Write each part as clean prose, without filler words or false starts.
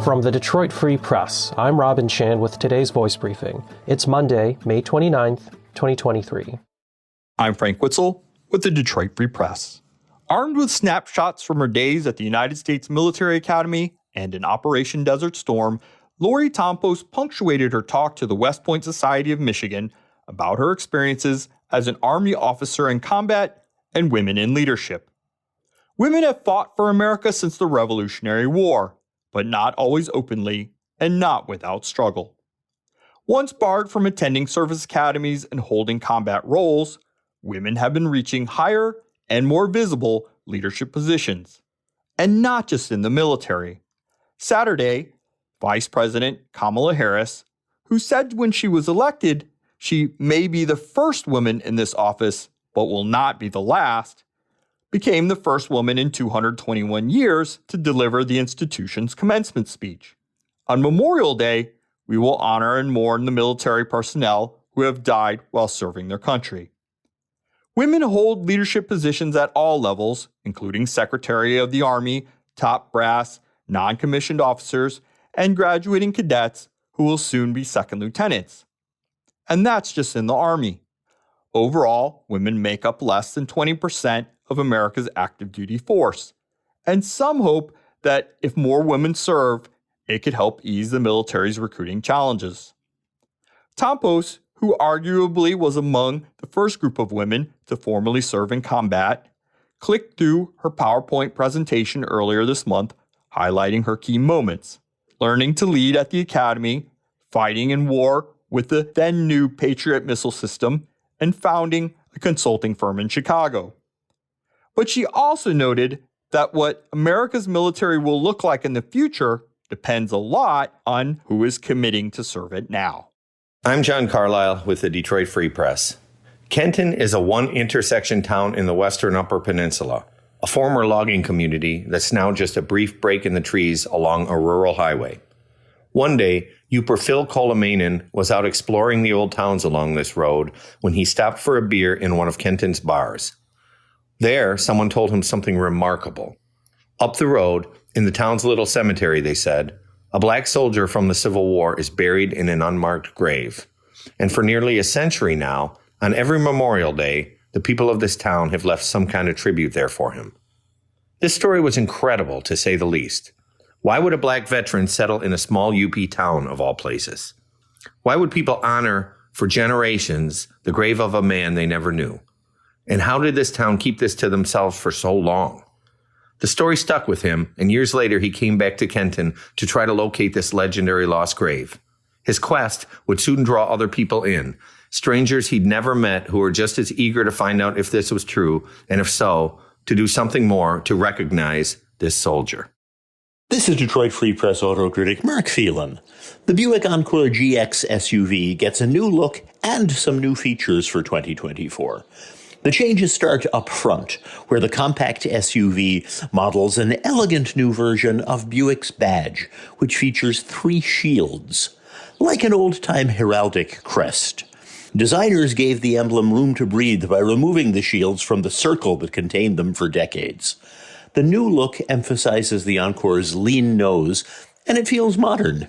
From the Detroit Free Press, I'm Robin Chan with today's voice briefing. It's Monday, May 29th, 2023. I'm Frank Witzel with the Detroit Free Press. Armed with snapshots from her days at the United States Military Academy and in Operation Desert Storm, Lori Tompos punctuated her talk to the West Point Society of Michigan about her experiences as an Army officer in combat and women in leadership. Women have fought for America since the Revolutionary War, but not always openly and not without struggle. Once barred from attending service academies and holding combat roles, women have been reaching higher and more visible leadership positions, and not just in the military. Saturday, Vice President Kamala Harris, who said when she was elected she may be the first woman in this office but will not be the last, became the first woman in 221 years to deliver the institution's commencement speech. On Memorial Day, we will honor and mourn the military personnel who have died while serving their country. Women hold leadership positions at all levels, including Secretary of the Army, top brass, non-commissioned officers, and graduating cadets who will soon be second lieutenants. And that's just in the Army. Overall, women make up less than 20% of America's active duty force, and some hope that if more women serve, it could help ease the military's recruiting challenges. Tompos, who arguably was among the first group of women to formally serve in combat, clicked through her PowerPoint presentation earlier this month, highlighting her key moments: learning to lead at the academy, fighting in war with the then new Patriot missile system, and founding a consulting firm in Chicago. But she also noted that what America's military will look like in the future depends a lot on who is committing to serve it now. I'm John Carlisle with the Detroit Free Press. Kenton is a one-intersection town in the western Upper Peninsula, a former logging community that's now just a brief break in the trees along a rural highway. One day, Uper Phil Kolamainen was out exploring the old towns along this road when he stopped for a beer in one of Kenton's bars. There, someone told him something remarkable. Up the road, in the town's little cemetery, they said, a black soldier from the Civil War is buried in an unmarked grave. And for nearly a century now, on every Memorial Day, the people of this town have left some kind of tribute there for him. This story was incredible, to say the least. Why would a black veteran settle in a small UP town of all places? Why would people honor for generations the grave of a man they never knew? And how did this town keep this to themselves for so long? The story stuck with him, and years later he came back to Kenton to try to locate this legendary lost grave. His quest would soon draw other people in, strangers he'd never met who were just as eager to find out if this was true, and if so, to do something more to recognize this soldier. This is Detroit Free Press auto critic Mark Phelan. The Buick Encore GX SUV gets a new look and some new features for 2024. The changes start up front, where the compact SUV models an elegant new version of Buick's badge, which features 3 shields, like an old-time heraldic crest. Designers gave the emblem room to breathe by removing the shields from the circle that contained them for decades. The new look emphasizes the Encore's lean nose, and it feels modern.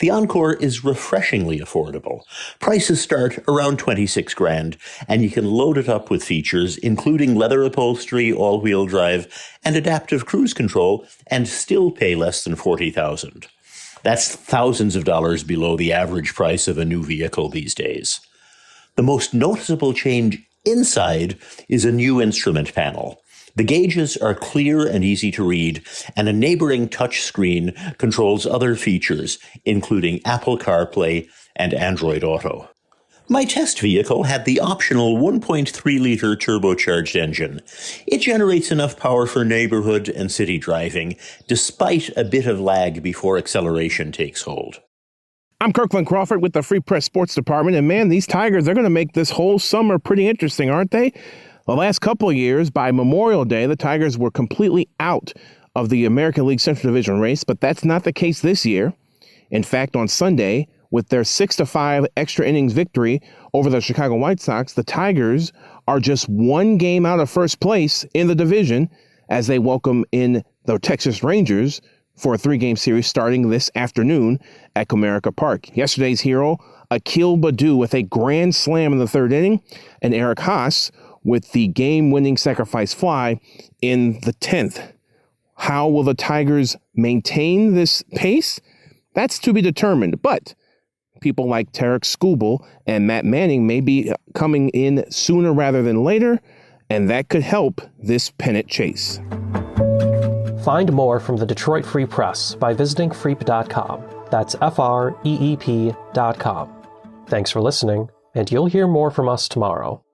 The Encore is refreshingly affordable. Prices start around $26,000, and you can load it up with features including leather upholstery, all-wheel drive, and adaptive cruise control, and still pay less than $40,000. That's thousands of dollars below the average price of a new vehicle these days. The most noticeable change inside is a new instrument panel. The gauges are clear and easy to read, and a neighboring touchscreen controls other features, including Apple CarPlay and Android Auto. My test vehicle had the optional 1.3-liter turbocharged engine. It generates enough power for neighborhood and city driving, despite a bit of lag before acceleration takes hold. I'm Kirkland Crawford with the Free Press Sports Department, and man, these Tigers, they're going to make this whole summer pretty interesting, aren't they? The last couple of years, by Memorial Day, the Tigers were completely out of the American League Central Division race, but that's not the case this year. In fact, on Sunday, with their 6-5 extra innings victory over the Chicago White Sox, the Tigers are just one game out of first place in the division as they welcome in the Texas Rangers for a 3-game series starting this afternoon at Comerica Park. Yesterday's hero, Akil Baddoo, with a grand slam in the 3rd inning, and Eric Haas with the game-winning sacrifice fly in the 10th. How will the Tigers maintain this pace? That's to be determined, but people like Tarek Skubal and Matt Manning may be coming in sooner rather than later, and that could help this pennant chase. Find more from the Detroit Free Press by visiting freep.com. That's FREEP.com. Thanks for listening, and you'll hear more from us tomorrow.